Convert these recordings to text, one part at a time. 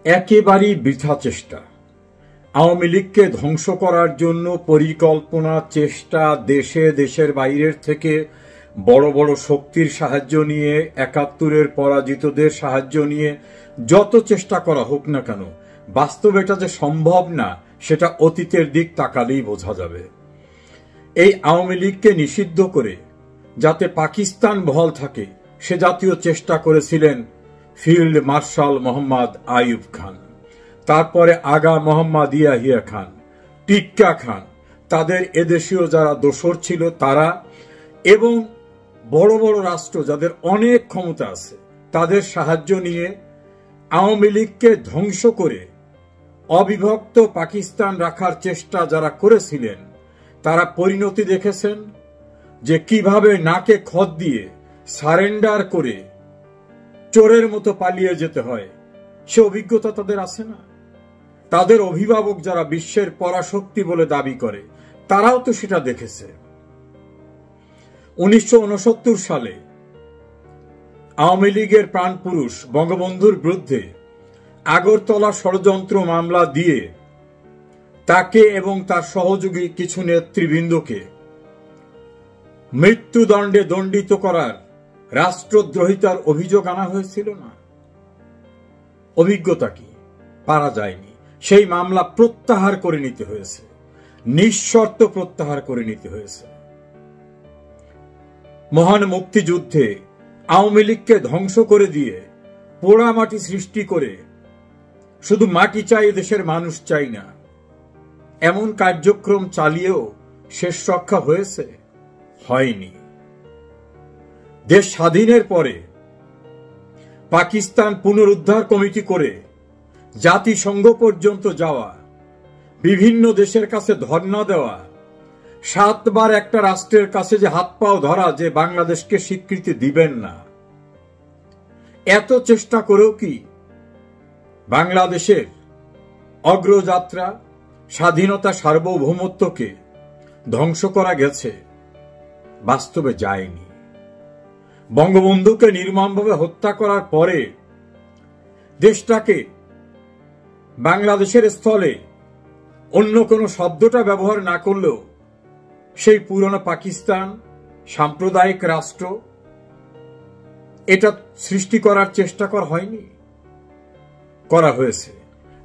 একেবারেই বৃথা চেষ্টা। আওয়ামী লীগকে ধ্বংস করার জন্য পরিকল্পনা, চেষ্টা, দেশে দেশের বাইরের থেকে বড় বড় শক্তির সাহায্য নিয়ে, ৭১-এর পরাজিতদের সাহায্য নিয়ে যত চেষ্টা করা হোক না কেন, বাস্তবে এটা যে সম্ভব না সেটা অতীতের দিক তাকালেই বোঝা যাবে। এই আওয়ামী লীগকে নিষিদ্ধ করে যাতে পাকিস্তান বহাল থাকে সে জাতীয় চেষ্টা করেছিলেন ফিল্ড মার্শাল মোহাম্মদ আইয়ুব খান, তারপরে আগা মোহাম্মদ ইয়াহিয়া খান, টিক্কা খান, তাদের এদেশীয় যারা দোসর ছিল তারা, এবং বড় বড় রাষ্ট্র যাদের অনেক ক্ষমতা আছে তাদের সাহায্য নিয়ে আওয়ামী লীগকে ধ্বংস করে অবিভক্ত পাকিস্তান রাখার চেষ্টা যারা করেছিলেন তারা পরিণতি দেখেছেন যে কিভাবে নাকে খত দিয়ে সারেন্ডার করে চোরের মতো পালিয়ে যেতে হয়। সে অভিজ্ঞতা তাদের আছে না? তাদের অভিভাবক যারা বিশ্বের পরাশক্তি বলে দাবি করে তারাও তো সেটা দেখেছে। ১৯৬৯ সালে আওয়ামী লীগের প্রাণপুরুষ বঙ্গবন্ধুর বিরুদ্ধে আগরতলা ষড়যন্ত্র মামলা দিয়ে তাকে এবং তার সহযোগী কিছু নেতৃবৃন্দকে মৃত্যুদণ্ডে দণ্ডিত করার রাষ্ট্রদ্রোহিতার অভিযোগ আনা হয়েছিল না? অভিজ্ঞতা কি? পারা যায়নি। সেই মামলা প্রত্যাহার করে নিতে হয়েছে, নিঃশর্ত প্রত্যাহার করে নিতে হয়েছে। মহান মুক্তিযুদ্ধে আওয়ামী লীগকে ধ্বংস করে দিয়ে পোড়ামাটি সৃষ্টি করে শুধু মাটি চাই, দেশের মানুষ চাই না, এমন কার্যক্রম চালিয়েও শেষ রক্ষা হয়েছে? হয়নি। দেশ স্বাধীনের পরে পাকিস্তান পুনরুদ্ধার কমিটি করে জাতিসংঘ পর্যন্ত যাওয়া, বিভিন্ন দেশের কাছে ধর্ণা দেওয়া, ৭ বার একটা রাষ্ট্রের কাছে যে হাত পাও ধরা যে বাংলাদেশকে স্বীকৃতি দিবেন না, এত চেষ্টা করেও কি বাংলাদেশের অগ্রযাত্রা, স্বাধীনতা, সার্বভৌমত্বকে ধ্বংস করা গেছে? বাস্তবে যায়নি। বঙ্গবন্ধুকে নির্মমভাবে হত্যা করার পরে দেশটাকে বাংলাদেশের স্থলে অন্য কোনো শব্দটা ব্যবহার না করলেও সেই পুরনো পাকিস্তান, সাম্প্রদায়িক রাষ্ট্র, এটা সৃষ্টি করার চেষ্টা করা হয়নি? করা হয়েছে।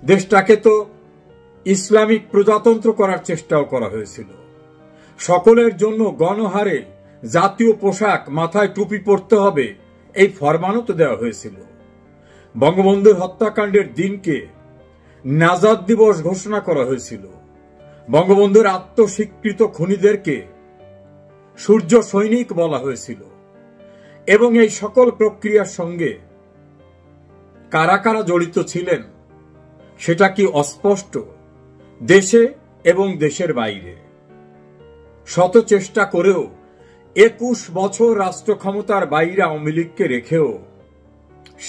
দেশটাকে তো ইসলামিক প্রজাতন্ত্র করার চেষ্টাও করা হয়েছিল। সকলের জন্য গণহারে জাতীয় পোশাক, মাথায় টুপি পরতে হবে, এই ফরমানও তো দেওয়া হয়েছিল। বঙ্গবন্ধুর হত্যাকাণ্ডের দিনকে নাজাত দিবস ঘোষণা করা হয়েছিল। বঙ্গবন্ধুর আত্মস্বীকৃত খুনিদেরকে সূর্য সৈনিক বলা হয়েছিল। এবং এই সকল প্রক্রিয়ার সঙ্গে কারা কারা জড়িত ছিলেন সেটা কি অস্পষ্ট? দেশে এবং দেশের বাইরে শত চেষ্টা করেও ২১ বছর রাষ্ট্র ক্ষমতার বাইরে আওয়ামী লীগকে রেখেও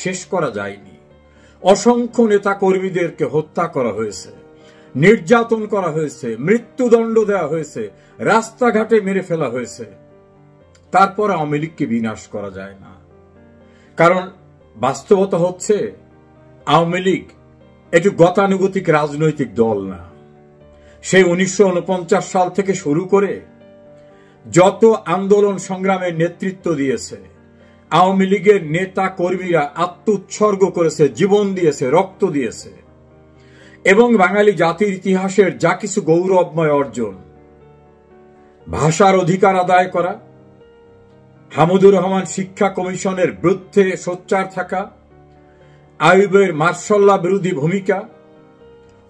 শেষ করা যায়নি। অসংখ্য নেতা কর্মীদেরকে হত্যা করা হয়েছে, নির্যাতন করা হয়েছে, মৃত্যুদণ্ড দেওয়া হয়েছে, রাস্তাঘাটে মেরে ফেলা হয়েছে। তারপর আওয়ামী লীগকে বিনাশ করা যায় না। কারণ বাস্তবতা হচ্ছে আওয়ামী লীগ একটি গতানুগতিক রাজনৈতিক দল না। সেই ১৯৪৯ সাল থেকে শুরু করে যত আন্দোলন সংগ্রামের নেতৃত্ব দিয়েছে আওয়ামী লীগের নেতা কর্মীরা আত্মোৎসর্গ করেছে, জীবন দিয়েছে, রক্ত দিয়েছে। এবং বাঙালি জাতির ইতিহাসের যা কিছু গৌরবময় অর্জন, ভাষার অধিকার আদায় করা, হামিদুর রহমান শিক্ষা কমিশনের বিরুদ্ধে সোচ্চার থাকা, আইয়ুবের মার্শাল্লাহ বিরোধী ভূমিকা,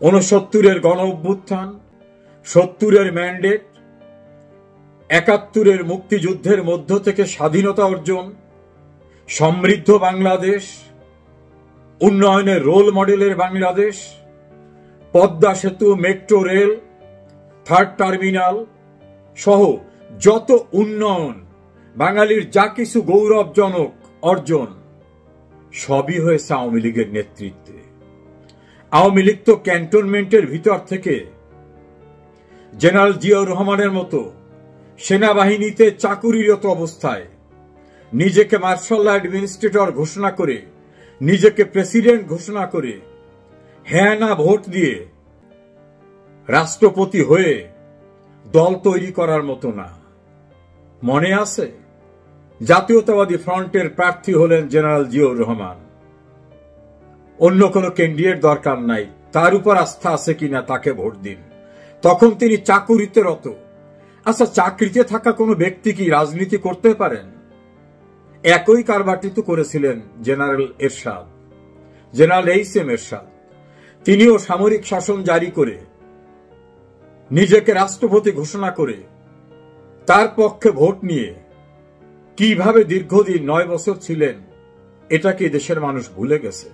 ৬৯-এর গণ অভ্যুত্থান, ৭০-এর ম্যান্ডেট, ৭১-এর মুক্তিযুদ্ধের মধ্য থেকে স্বাধীনতা অর্জন, সমৃদ্ধ বাংলাদেশ, উন্নয়নের রোল মডেলের বাংলাদেশ, পদ্মা সেতু, মেট্রো রেল, 3rd টার্মিনাল সহ যত উন্নয়ন, বাঙালির যা কিছু গৌরবজনক অর্জন, সবই হয়েছে আওয়ামী লীগের নেতৃত্বে। আওয়ামী লীগ তো ক্যান্টনমেন্টের ভিতর থেকে জেনারেল জিয়াউর রহমানের মতো সেনাবাহিনীতে চাকুরিরত অবস্থায় নিজেকে মার্শাল অ্যাডমিনিস্ট্রেটর ঘোষণা করে, নিজেকে প্রেসিডেন্ট ঘোষণা করে হ্যাঁ না ভোট দিয়ে রাষ্ট্রপতি হয়ে দল তৈরি করার মতো না। মনে আছে, জাতীয়তাবাদী ফ্রন্টের প্রার্থী হলেন জেনারেল জিয়াউর রহমান। অন্য কোনো ক্যান্ডিডেট দরকার নাই, তার উপর আস্থা আছে কিনা তাকে ভোট দিন। তখন তিনি চাকুরিতে রত। আচ্ছা, চাকরিতে থাকা কোনো ব্যক্তি কি রাজনীতি করতে পারেন? একই কারবারটি তো করেছিলেন জেনারেল এরশাদ, জেনারেল এইচ.এম. এরশাদ। তিনিও সামরিক শাসন জারি করে নিজেকে রাষ্ট্রপতি ঘোষণা করে তার পক্ষে ভোট নিয়ে কিভাবে দীর্ঘদিন 9 বছর ছিলেন, এটা কি দেশের মানুষ ভুলে গেছে?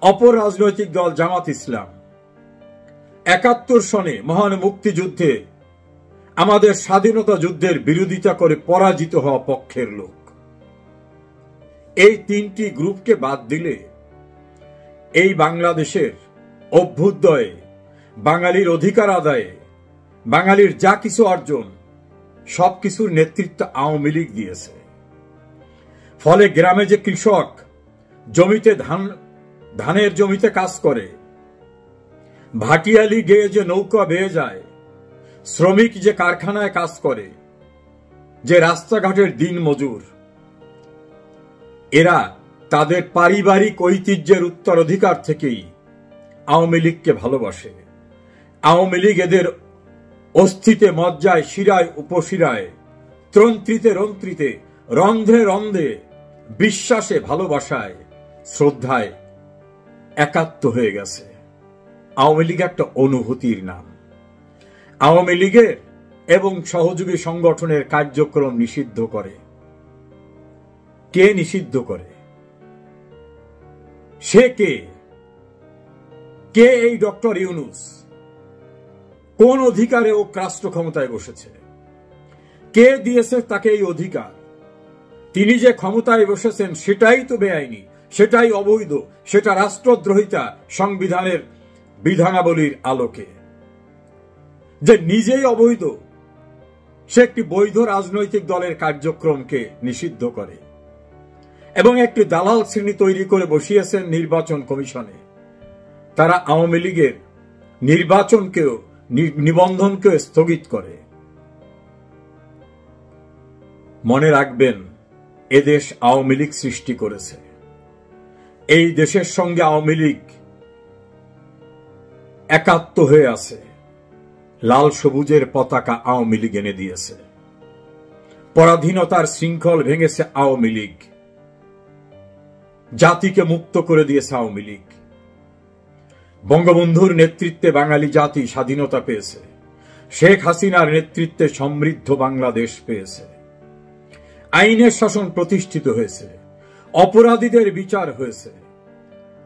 অপর রাজনৈতিক দল জামাত ইসলাম 71 সনে মহান মুক্তিযুদ্ধে আমাদের স্বাধীনতা যুদ্ধের বিরোধিতা করে পরাজিত হওয়া পক্ষের লোক। এই 3টি গ্রুপকে বাদ দিলে এই বাংলাদেশের অভ্যুদয়ে, বাঙালির অধিকার আদায়ে, বাঙালির যা কিছু অর্জন, সবকিছুর নেতৃত্ব আওয়ামী লীগ দিয়েছে। ফলে গ্রামে যে কৃষক জমিতে ধানের জমিতে কাজ করে, ভাটিয়ালি গেয়ে যে নৌকা বেয়ে যায়, শ্রমিক যে কারখানায় কাজ করে, যে রাস্তাঘাটের দিন মজুর, এরা তাদের পারিবারিক ঐতিহ্যের উত্তরাধিকার থেকেই আওয়ামী লীগকে ভালোবাসে। আওয়ামী লীগ এদের অস্থিতে মজ্জায়, শিরায় উপশিরায়, তন্ত্রিতে রন্ত্রিতে, রন্ধ্রে রন্ধ্রে, বিশ্বাসে ভালোবাসায়, শ্রদ্ধায় একাত্ম হয়ে গেছে। আওয়ামী লীগ একটা অনুভূতির নাম। আওয়ামী লীগের এবং সহযোগী সংগঠনের কার্যক্রম নিষিদ্ধ করে। কে নিষিদ্ধ করে? সে কে? কে এই ডক্টর ইউনূস? কোন অধিকারে ও রাষ্ট্র ক্ষমতায় বসেছে? কে দিয়েছে তাকে এই অধিকার? তিনি যে ক্ষমতায় বসেছেন সেটাই তো বেআইনি, সেটাই অবৈধ, সেটা রাষ্ট্রদ্রোহিতা সংবিধানের বিধানাবলীর আলোকে। যে নিজেই অবৈধ, সে একটি বৈধ রাজনৈতিক দলের কার্যক্রমকে নিষিদ্ধ করে এবং একটি দালাল শ্রেণী তৈরি করে বসিয়েছেন নির্বাচন কমিশনে। তারা আওয়ামী লীগের নির্বাচনকেও, নিবন্ধনকেও স্থগিত করে। মনে রাখবেন, এদেশ আওয়ামী লীগ সৃষ্টি করেছে। এই দেশের সঙ্গে আওয়ামী লীগ একাত্ম হয়ে আছে। লাল সবুজের পতাকা আওয়ামী লীগ এনে দিয়েছে। পরাধীনতার শৃঙ্খল ভেঙেছে আওয়ামী লীগ। জাতিকে মুক্ত করে দিয়েছে আওয়ামী লীগ। বঙ্গবন্ধুর নেতৃত্বে বাঙালি জাতি স্বাধীনতা পেয়েছে। শেখ হাসিনার নেতৃত্বে সমৃদ্ধ বাংলাদেশ পেয়েছে। আইনের শাসন প্রতিষ্ঠিত হয়েছে। অপরাধীদের বিচার হয়েছে।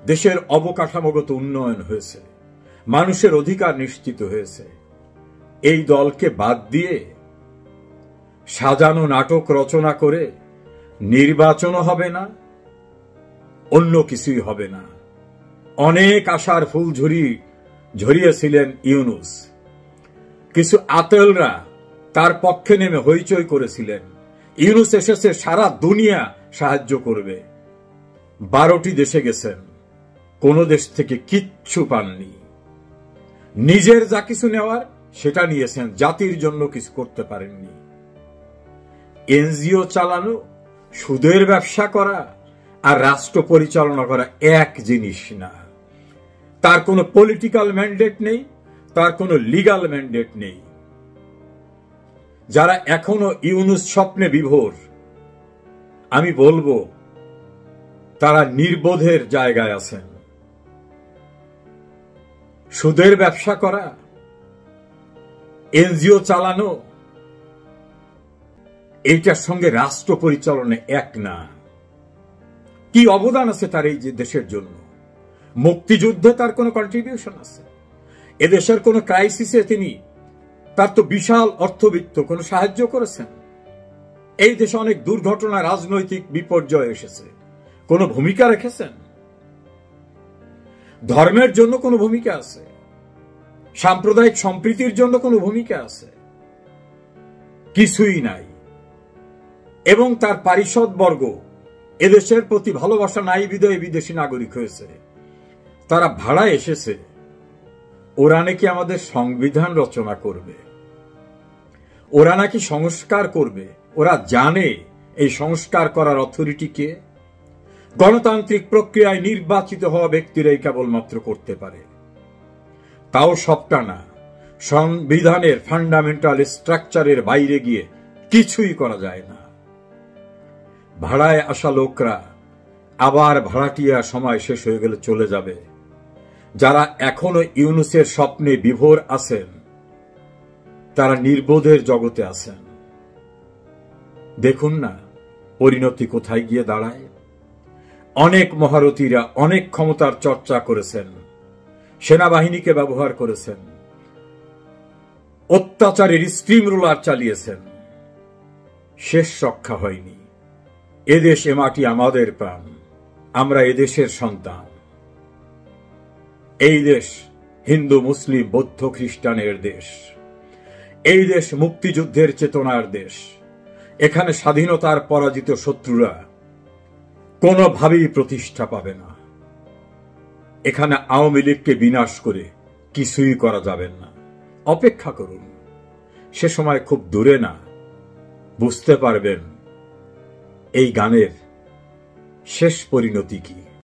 দেশের অবকাঠামোগত উন্নয়ন হয়েছে। মানুষের অধিকার নিশ্চিত হয়েছে। এই দলকে বাদ দিয়ে সাজানো নাটক রচনা করে নির্বাচনও হবে না, অন্য কিছুই হবে না। অনেক আশার ফুল ঝরিয়েছিলেন ইউনূস। কিছু আতেলরা তার পক্ষে নেমে হইচই করেছিলেন। ইউনূস এসেছে, সারা দুনিয়া সাহায্য করবে। 12টি দেশে গেছেন, কোন দেশ থেকে কিচ্ছু পাননি। নিজের যা কিছু নেওয়ার সেটা নিয়েছেন, জাতির জন্য কিছু করতে পারেননি। এনজিও চালানো, সুদের ব্যবসা করা আর রাষ্ট্র পরিচালনা করা এক জিনিস না। তার কোনো পলিটিক্যাল ম্যান্ডেট নেই, তার কোনো লিগ্যাল ম্যান্ডেট নেই। যারা এখনো ইউনূস স্বপ্নে বিভোর, আমি বলবো তারা নির্বোধের জায়গায় আছেন। সুদের ব্যবসা করা, এনজিও চালানো, এইটার সঙ্গে রাষ্ট্র পরিচালনা এক না। কি অবদান আছে তার এই যে দেশের জন্য? মুক্তিযুদ্ধে তার কোনো কন্ট্রিবিউশন আছে? এদেশের কোন ক্রাইসিসে তিনি তার তো বিশাল অর্থবিত্ত কোন সাহায্য করেছেন? এই দেশে অনেক দুর্ঘটনা, রাজনৈতিক বিপর্যয় এসেছে, কোন ভূমিকা রেখেছেন? ধর্মের জন্য কোন ভূমিকা আছে? সাম্প্রদায়িক সম্প্রীতির জন্য কোন ভূমিকা আছে? কিছুই নাই। এবং তার পারিষদবর্গ এদেশের প্রতি ভালোবাসা নাই বিধায় বিদেশি নাগরিক হয়েছে। তারা ভাড়ায় এসেছে, ওরা নাকি আমাদের সংবিধান রচনা করবে, ওরা নাকি সংস্কার করবে। ওরা জানে এই সংস্কার করার অথরিটি কে? গণতান্ত্রিক প্রক্রিয়ায় নির্বাচিত হওয়া ব্যক্তিরাই কেবলমাত্র করতে পারে। তাও সবটা না, সংবিধানের ফান্ডামেন্টাল স্ট্রাকচারের বাইরে গিয়ে কিছুই করা যায় না। ভাড়ায় আসা লোকরা আবার ভাড়াটিয়া সময় শেষ হয়ে গেলে চলে যাবে। যারা এখনো ইউনূসের স্বপ্নে বিভোর আছেন, তারা নির্বোধের জগতে আছেন। দেখুন না পরিণতি কোথায় গিয়ে দাঁড়ায়। অনেক মহারথীরা অনেক ক্ষমতার চর্চা করেছেন, সেনাবাহিনীকে ব্যবহার করেছেন, অত্যাচারের স্টিম রোলার চালিয়েছেন, শেষ রক্ষা হয়নি। এদেশ এ মাটি আমাদের প্রাণ, আমরা এদেশের সন্তান। এই দেশ হিন্দু মুসলিম বৌদ্ধ খ্রিস্টানের দেশ। এই দেশ মুক্তিযুদ্ধের চেতনার দেশ। এখানে স্বাধীনতার পরাজিত শত্রুরা কোনোভাবেই প্রতিষ্ঠা পাবে না। এখানে আওয়ামী লীগকে বিনাশ করে কিছুই করা যাবে না। অপেক্ষা করুন, সে সময় খুব দূরে না, বুঝতে পারবেন এই গানের শেষ পরিণতি কি।